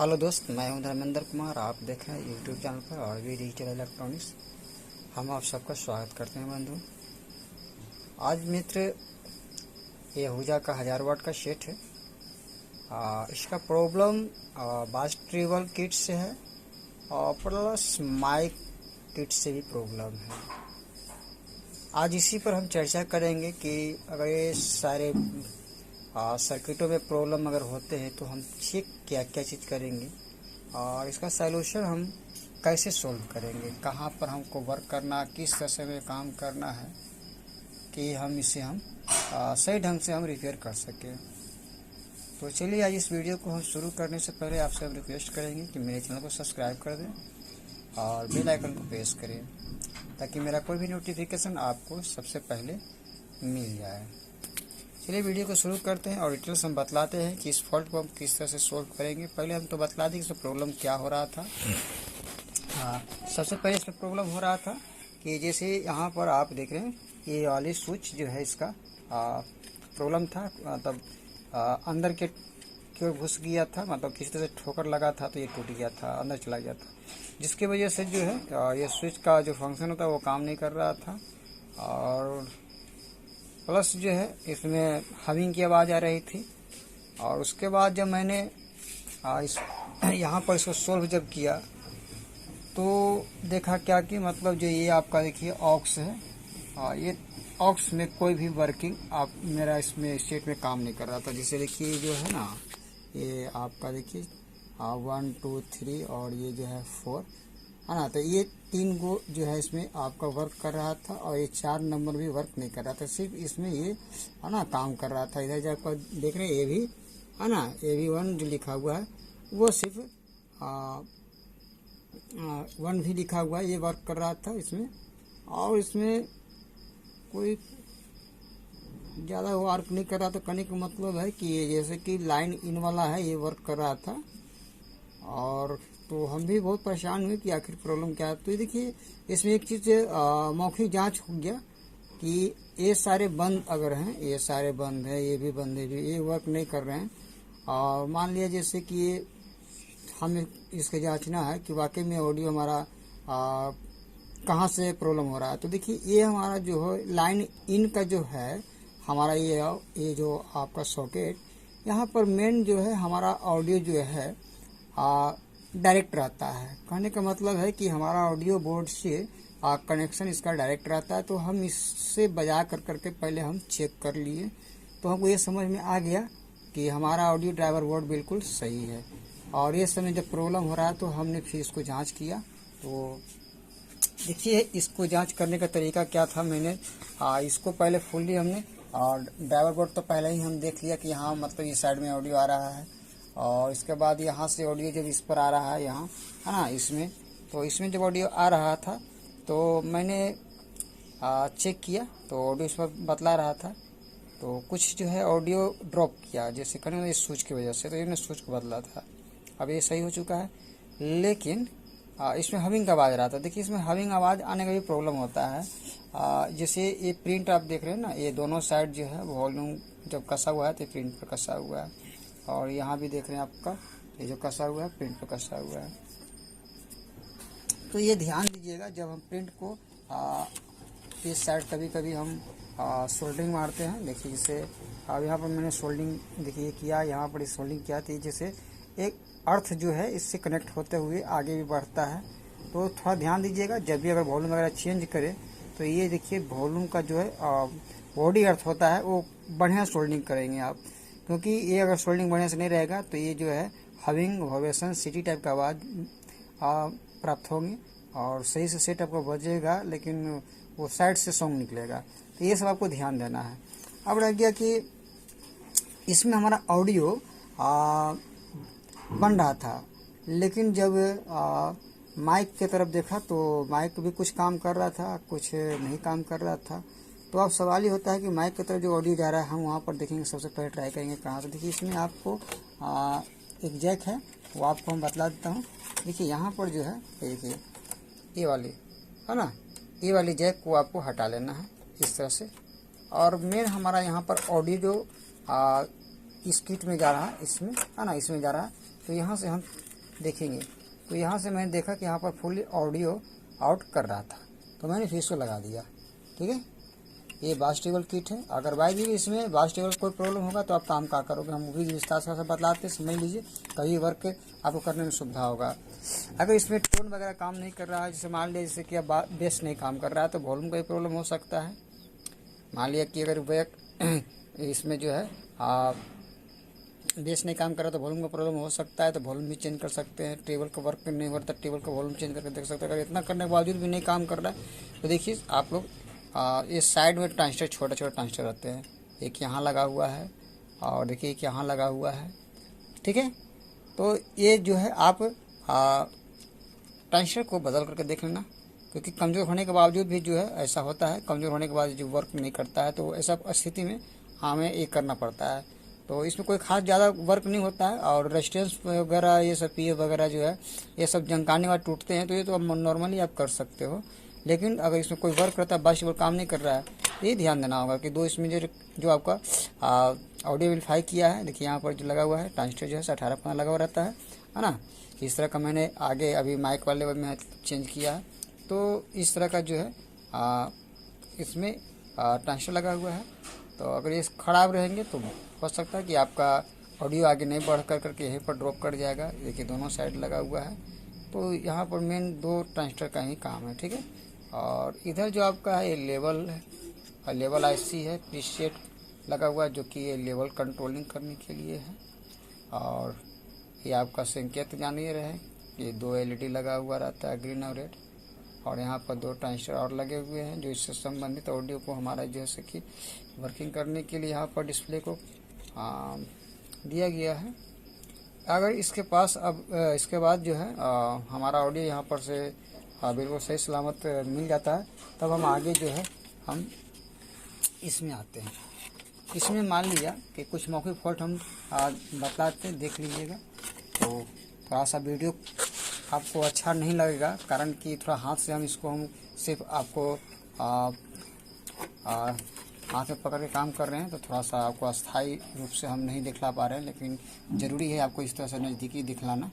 Hello दोस्त, मैं हूं धर्मेंद्र कुमार। आप देख रहे हैं यूट्यूब चैनल पर और भी डिजिटल इलेक्ट्रॉनिक्स। हम आप सबका स्वागत करते हैं बंधु। आज मित्र ये हुजा का 1000 वाट का सेट है। इसका प्रॉब्लम बास ट्रिबल किट से है और प्लस माइक किट से भी प्रॉब्लम है। आज इसी पर हम चर्चा करेंगे कि अगर ये सारे सर्किटों में प्रॉब्लम अगर होते हैं तो हम चेक क्या क्या चीज़ करेंगे और इसका सलूशन हम कैसे सोल्व करेंगे, कहाँ पर हमको वर्क करना, किस तरह में काम करना है कि हम इसे सही ढंग से हम रिपेयर कर सकें। तो चलिए आज इस वीडियो को हम शुरू करने से पहले आपसे हम रिक्वेस्ट करेंगे कि मेरे चैनल को सब्सक्राइब कर दें और बेल आइकन को प्रेस करें ताकि मेरा कोई भी नोटिफिकेशन आपको सबसे पहले मिल जाए। चलिए वीडियो को शुरू करते हैं और डिटेल्स हम बतलाते हैं कि इस फॉल्ट को हम किस तरह से सोल्व करेंगे। पहले हम तो बतला दें कि प्रॉब्लम क्या हो रहा था। सबसे पहले इसमें प्रॉब्लम हो रहा था कि जैसे यहाँ पर आप देख रहे हैं ये वाली स्विच जो है इसका प्रॉब्लम था, मतलब अंदर के ओर घुस गया था, मतलब किसी तरह से ठोकर लगा था तो ये टूट गया था, अंदर चला गया था, जिसकी वजह से जो है ये स्विच का जो फंक्शन होता है वो काम नहीं कर रहा था। और प्लस जो है इसमें हमिंग की आवाज़ आ रही थी। और उसके बाद जब मैंने यहाँ पर इसको सोल्व जब किया तो देखा क्या कि मतलब जो ये आपका देखिए ऑक्स है, ये ऑक्स में कोई भी वर्किंग आप मेरा इसमें स्टेट में काम नहीं कर रहा था। जैसे देखिए जो है ना ये आपका देखिए 1 2 3 और ये जो है 4 है ना, तो ये 3 गो जो है इसमें आपका वर्क कर रहा था और ये 4 नंबर भी वर्क नहीं कर रहा था, सिर्फ इसमें ये है ना काम कर रहा था। इधर जब देख रहे हैं ये भी है ना, ये भी 1 जो लिखा हुआ है वो सिर्फ 1 भी लिखा हुआ है, ये वर्क कर रहा था इसमें। और इसमें कोई ज़्यादा वर्क नहीं कर रहा था। कहने का मतलब है कि ये जैसे कि लाइन इन वाला है ये वर्क कर रहा था। और तो हम भी बहुत परेशान हुए कि आखिर प्रॉब्लम क्या है। तो देखिए इसमें एक चीज़ मौखिक जांच हो गया कि ये सारे बंद अगर हैं, ये सारे बंद हैं, ये भी बंद है, ये वर्क नहीं कर रहे हैं। और मान लिया जैसे कि ये हमें इसके जांचना है कि वाकई में ऑडियो हमारा कहाँ से प्रॉब्लम हो रहा है। तो देखिए ये हमारा जो है लाइन इन का जो है हमारा ये जो आपका सॉकेट, यहाँ पर मेन जो है हमारा ऑडियो जो है डायरेक्ट रहता है। कहने का मतलब है कि हमारा ऑडियो बोर्ड से कनेक्शन इसका डायरेक्ट रहता है। तो हम इससे बजा करके पहले हम चेक कर लिए तो हमको ये समझ में आ गया कि हमारा ऑडियो ड्राइवर बोर्ड बिल्कुल सही है। और ये समय जब प्रॉब्लम हो रहा है तो हमने फिर इसको जांच किया। तो देखिए इसको जांच करने का तरीका क्या था। मैंने इसको पहले फुल्ली हमने और ड्राइवर बोर्ड तो पहले ही हम देख लिया कि यहाँ मतलब इस साइड में ऑडियो आ रहा है और इसके बाद यहाँ से ऑडियो जब इस पर आ रहा है यहाँ है ना इसमें, तो इसमें जब ऑडियो आ रहा था तो मैंने चेक किया तो ऑडियो इस पर बतला रहा था। तो कुछ जो है ऑडियो ड्रॉप किया जैसे करें इस स्विच की वजह से, तो ये स्विच को बदला था। अब ये सही हो चुका है, लेकिन इसमें हमिंग का आवाज़ आ रहा था। देखिए इसमें हमिंग आवाज़ आने का भी प्रॉब्लम होता है। जैसे ये प्रिंट आप देख रहे हैं ना, ये दोनों साइड जो है वॉल्यूम जब कसा हुआ है तो प्रिंट पर कसा हुआ है। और यहाँ भी देख रहे हैं आपका ये जो कसा हुआ है प्रिंट पर कसा हुआ है। तो ये ध्यान दीजिएगा जब हम प्रिंट को इस साइड कभी कभी हम सोल्डरिंग मारते हैं। देखिए जैसे अब यहाँ पर मैंने सोल्डिंग देखिए किया, यहाँ पर सोल्डिंग किया थी, जैसे एक अर्थ जो है इससे कनेक्ट होते हुए आगे भी बढ़ता है। तो थोड़ा ध्यान दीजिएगा जब भी अगर वॉल्यूम वगैरह चेंज करें तो ये देखिए वॉल्यूम का जो है बॉडी अर्थ होता है वो बढ़िया सोल्डिंग करेंगे आप, क्योंकि ये अगर सोल्डिंग बढ़िया से नहीं रहेगा तो ये जो है हविंग वाइब्रेशन सिटी टाइप का आवाज़ प्राप्त होंगी और सही से सेट आपको बजेगा, लेकिन वो साइड से सॉन्ग निकलेगा। तो ये सब आपको ध्यान देना है। अब रह गया कि इसमें हमारा ऑडियो बन रहा था, लेकिन जब माइक की तरफ देखा तो माइक भी कुछ काम कर रहा था, कुछ नहीं काम कर रहा था। तो अब सवाल ये होता है कि माइक की तरफ जो ऑडियो जा रहा है हम वहाँ पर देखेंगे। सबसे पहले ट्राई करेंगे कहाँ से। देखिए इसमें आपको एक जैक है वो आपको हम बतला देता हूँ। देखिए यहाँ पर जो है देखिए ये वाली है ना, ये वाली जैक को आपको हटा लेना है इस तरह से। और मेन हमारा यहाँ पर ऑडियो जो इस किट में जा रहा है इसमें है ना, इसमें जा रहा है। तो यहाँ से हम देखेंगे तो यहाँ से मैंने देखा कि यहाँ पर फुली ऑडियो आउट कर रहा था, तो मैंने फिर इसको लगा दिया। ठीक है, ये बास टेबल किट है। अगर बाई दी इसमें बास टेबल कोई प्रॉब्लम होगा तो आप काम क्या करोगे, हम भी विस्तार से बतलाते हैं, समझ लीजिए, कभी वर्क आपको करने में सुविधा होगा। अगर इसमें टोन वगैरह काम नहीं कर रहा है, जैसे मान लिया जैसे कि अब बेस नहीं काम कर रहा है तो वॉल्यूम का भी प्रॉब्लम हो सकता है। मान लिया कि अगर बैक इसमें जो है बेस नहीं काम कर रहा तो वॉल्यूम का प्रॉब्लम हो सकता है, तो वॉल्यूम भी चेंज कर सकते हैं। टेबल का वर्क नहीं हो रहा तो टेबल का वॉल्यूम चेंज करके देख सकते हैं। अगर इतना करने के बावजूद भी नहीं काम कर रहा है तो देखिए आप लोग इस साइड में ट्रांजिस्टर छोटे छोटे ट्रांजिस्टर रहते हैं, एक यहाँ लगा हुआ है और देखिए एक यहाँ लगा हुआ है। ठीक है, तो ये जो है आप ट्रांजिस्टर को बदल करके देख लेना, क्योंकि कमज़ोर होने के बावजूद भी जो है ऐसा होता है, कमज़ोर होने के बाद जो वर्क नहीं करता है तो ऐसा स्थिति में हमें ये करना पड़ता है। तो इसमें कोई खास ज़्यादा वर्क नहीं होता है, और रेजिस्टेंस वगैरह ये सब पीए वगैरह जो है ये सब जंकाने वाले टूटते हैं, तो ये तो आप नॉर्मली आप कर सकते हो। लेकिन अगर इसमें कोई वर्क करता है, बास टेबल काम नहीं कर रहा है, तो ये ध्यान देना होगा कि दो इसमें जो आपका ऑडियो वेरीफाई किया है, देखिए यहाँ पर जो लगा हुआ है ट्रांजिस्टर जो है 18-15 लगा हुआ रहता है ना। इस तरह का मैंने आगे अभी माइक वाले में चेंज किया है, तो इस तरह का जो है इसमें ट्रांजिस्टर लगा हुआ है। तो अगर ये खराब रहेंगे तो हो सकता है कि आपका ऑडियो आगे नहीं बढ़ करके यहीं पर ड्रॉप कर जाएगा। देखिए दोनों साइड लगा हुआ है, तो यहाँ पर मेन दो ट्रांजिस्टर का ही काम है। ठीक है, और इधर जो आपका है ये लेवल आईसी है, प्रीसेट लगा हुआ है, जो कि ये लेवल कंट्रोलिंग करने के लिए है। और ये आपका संकेत जानिए रहे, ये 2 एलईडी लगा हुआ रहता है, ग्रीन और रेड। और यहाँ पर 2 ट्रांजिस्टर और लगे हुए हैं जो इससे संबंधित ऑडियो को हमारा जैसे कि वर्किंग करने के लिए यहाँ पर डिस्प्ले को दिया गया है। अगर इसके पास अब इसके बाद जो है हमारा ऑडियो यहाँ पर से बिल्कुल सही सलामत मिल जाता है, तब हम आगे जो है हम इसमें आते हैं। इसमें मान लिया कि कुछ मौखिक फॉल्ट हम बतलाते हैं, देख लीजिएगा। तो थोड़ा सा वीडियो आपको अच्छा नहीं लगेगा, कारण कि थोड़ा हाथ से हम इसको हम सिर्फ आपको हाथ में पकड़ के काम कर रहे हैं, तो थोड़ा सा आपको अस्थायी रूप से हम नहीं दिखला पा रहे हैं, लेकिन ज़रूरी है आपको इस तरह से नज़दीकी दिखलाना।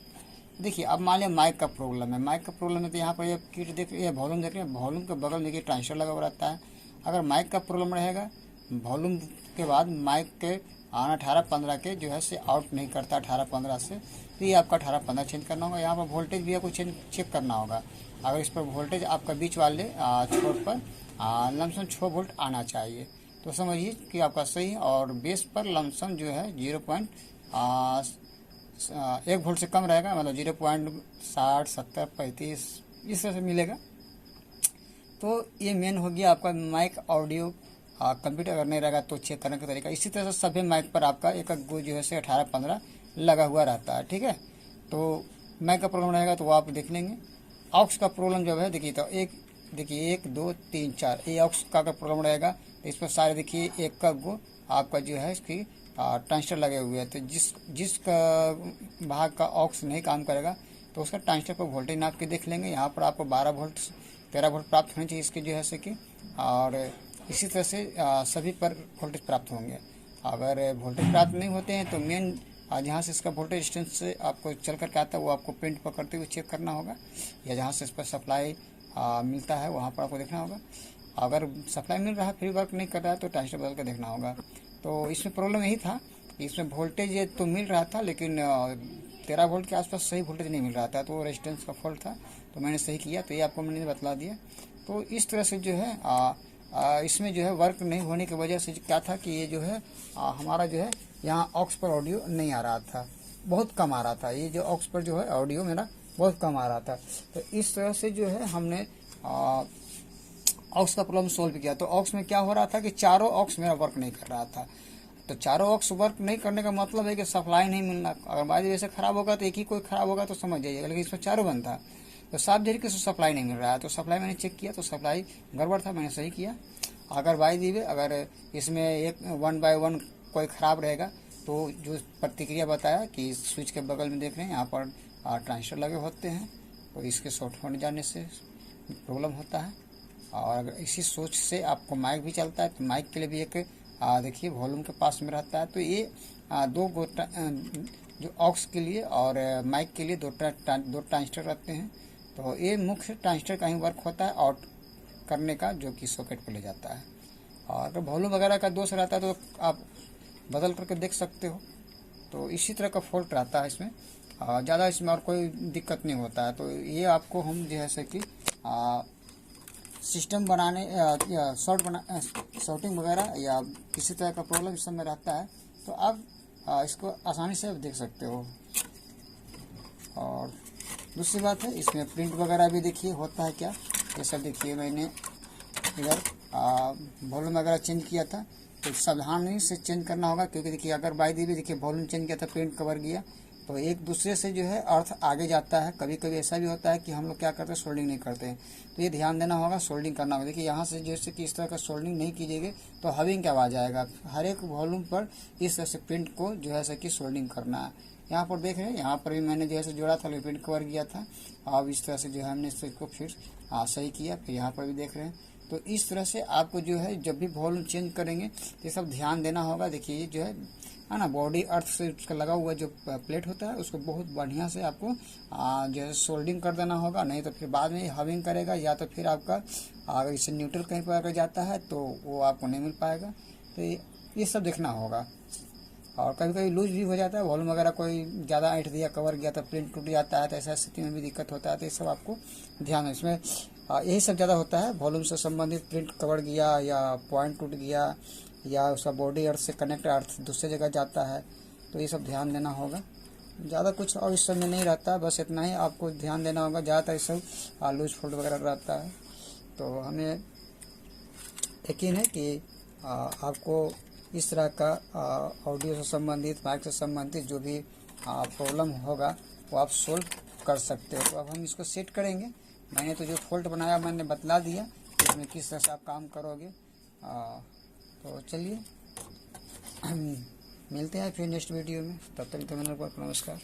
देखिए अब मान लिया माइक का प्रॉब्लम है, माइक का प्रॉब्लम है तो यहाँ पर ये किट देख रही है, वॉल्यूम देख रहे हैं, वॉल्यूम के बगल में देखिए ट्रांजिस्टर लगा हुआ रहता है। अगर माइक का प्रॉब्लम रहेगा, वॉल्यूम के बाद माइक के 18-15 के जो है से आउट नहीं करता 18-15 से, तो ये आपका 18-15 चेंज करना होगा। यहाँ पर वोल्टेज भी आपको चेक करना होगा। अगर इस पर वोल्टेज आपका बीच वाले छोर पर लमसम 6 वोल्ट आना चाहिए, तो समझिए कि आपका सही। और बेस पर लमसम जो है 1 वोल्ट से कम रहेगा, मतलब 0.60, 70, 35 इस तरह से मिलेगा। तो ये मेन हो गया आपका माइक ऑडियो। कंप्यूटर अगर नहीं रहेगा तो चेक करने का तरीका। इसी तरह से सभी माइक पर आपका एक गो जो है से 18-15 लगा हुआ रहता है। ठीक है, तो माइक का प्रॉब्लम रहेगा तो वो आप देख लेंगे। ऑक्स का प्रॉब्लम जब है देखिए, तो देखिए 1 2 3 4 ये ऑक्स का अगर प्रॉब्लम रहेगा तो इस पर सारे देखिए एक का गो आपका जो है इसकी ट्रांजिस्टर लगे हुए हैं। तो जिस भाग का ऑक्स नहीं काम करेगा तो उसका ट्रांजिस्टर पर वोल्टेज नाप के देख लेंगे। यहाँ पर आपको 12 वोल्ट 13 वोल्ट प्राप्त होनी चाहिए इसके जो है से कि, और इसी तरह से सभी पर वोल्टेज प्राप्त होंगे। अगर वोल्टेज प्राप्त नहीं होते हैं तो मेन जहाँ से इसका वोल्टेज डिस्टेंस से आपको चल करके आता है वो आपको प्रिंट पकड़ते हुए चेक करना होगा, या जहाँ से इस पर सप्लाई मिलता है वहाँ पर आपको देखना होगा। अगर सप्लाई मिल रहा है फिर वर्क नहीं कर रहा है तो ट्रांजिस्टर बदल कर देखना होगा। तो इसमें प्रॉब्लम यही था कि इसमें वोल्टेज तो मिल रहा था, लेकिन 13 वोल्ट के आसपास सही वोल्टेज नहीं मिल रहा था, तो वो रेजिस्टेंस का फॉल्ट था। तो मैंने सही किया, तो ये आपको मैंने बतला दिया। तो इस तरह से जो है इसमें जो है वर्क नहीं होने की वजह से क्या था कि ये जो है हमारा जो है यहाँ ऑक्स पर ऑडियो नहीं आ रहा था, बहुत कम आ रहा था। ये जो ऑक्स पर जो है ऑडियो मेरा बहुत कम आ रहा था। तो इस तरह से जो है हमने ऑक्स का प्रॉब्लम सोल्व किया। तो ऑक्स में क्या हो रहा था कि चारों ऑक्स मेरा वर्क नहीं कर रहा था। तो चारों ऑक्स वर्क नहीं करने का मतलब है कि सप्लाई नहीं मिलना। अगर बाजी वैसे खराब होगा तो एक ही कोई खराब होगा तो समझ जाइएगा, लेकिन इसमें चारों बनता है तो साफ तरीके से सप्लाई नहीं मिल रहा है। तो सप्लाई मैंने चेक किया तो सप्लाई गड़बड़ था, मैंने सही किया। अगर बाई दी अगर इसमें एक 1 by 1 कोई ख़राब रहेगा तो जो प्रतिक्रिया बताया कि स्विच के बगल में देख रहे हैं यहाँ पर ट्रांजिस्टर लगे होते हैं, तो इसके शॉर्ट होने जाने से प्रॉब्लम होता है। और अगर इसी सोच से आपको माइक भी चलता है तो माइक के लिए भी एक देखिए वॉल्यूम के पास में रहता है। तो ये जो ऑक्स के लिए और माइक के लिए दो ट्रांजिस्टर रहते हैं। तो ये मुख्य ट्रांजिस्टर का ही वर्क होता है आउट करने का, जो कि सॉकेट पर ले जाता है। और अगर वॉल्यूम वगैरह का दोष रहता है तो आप बदल करके देख सकते हो। तो इसी तरह का फॉल्ट रहता है इसमें, ज़्यादा इसमें और कोई दिक्कत नहीं होता है। तो ये आपको हम जैसे कि सिस्टम बनाने या शॉर्टिंग वगैरह या किसी तरह का प्रॉब्लम इस समय रहता है तो आप इसको आसानी से देख सकते हो। और दूसरी बात है, इसमें प्रिंट वगैरह भी देखिए होता है क्या। ये सब देखिए, मैंने इधर वॉल्यूम वगैरह चेंज किया था, तो सावधानी से चेंज करना होगा, क्योंकि देखिए अगर बाई दी भी देखिए वॉल्यूम चेंज किया था, प्रिंट कवर गया, तो एक दूसरे से जो है अर्थ आगे जाता है। कभी कभी ऐसा भी होता है कि हम लोग क्या करते हैं, सोल्डिंग नहीं करते हैं, तो ये ध्यान देना होगा, सोल्डिंग करना होगा। देखिए यहाँ से जैसे कि इस तरह का सोल्डिंग नहीं कीजिएगा तो हविंग की आवाज़ आएगा। हर एक वॉल्यूम पर इस तरह से प्रिंट को जो है कि सोल्डिंग करना है। यहाँ पर देख रहे हैं, यहाँ पर भी मैंने जो है जोड़ा था, प्रिंट कवर किया था। अब इस तरह से जो है हमने इसको फिर सही किया। फिर यहाँ पर भी देख रहे हैं, तो इस तरह से आपको जो है जब भी वॉल्यूम चेंज करेंगे ये सब ध्यान देना होगा। देखिए ये जो है ना, बॉडी अर्थ से उसका लगा हुआ जो प्लेट होता है उसको बहुत बढ़िया से आपको जो है सोल्डिंग कर देना होगा, नहीं तो फिर बाद में हविंग करेगा, या तो फिर आपका अगर इसे न्यूट्रल कहीं पर अगर जाता है तो वो आपको नहीं मिल पाएगा। तो ये सब देखना होगा। और कभी कभी लूज भी हो जाता है, वॉल्यूम वगैरह कोई ज़्यादा ऐंठ दिया, कवर गया तो प्रिंट टूट जाता है, तो ऐसा स्थिति में भी दिक्कत होता है। तो ये सब आपको ध्यान है, इसमें यही सब ज़्यादा होता है। वॉल्यूम से संबंधित प्रिंट कवर गया या पॉइंट टूट गया या उसका बॉडी अर्थ से कनेक्ट अर्थ दूसरे जगह जाता है, तो ये सब ध्यान देना होगा। ज़्यादा कुछ और इस सब में नहीं रहता, बस इतना ही आपको ध्यान देना होगा। ज़्यादातर इस सब लूज फोल्ड वगैरह रहता है। तो हमें यकीन है कि आपको इस तरह का ऑडियो से संबंधित, माइक से संबंधित जो भी प्रॉब्लम होगा वो आप सोल्व कर सकते हो। तो अब हम इसको सेट करेंगे। मैंने तो जो फॉल्ट बनाया मैंने बतला दिया, इसमें किस तरह से आप काम करोगे। तो चलिए मिलते हैं फिर नेक्स्ट वीडियो में, तब तक नमस्कार।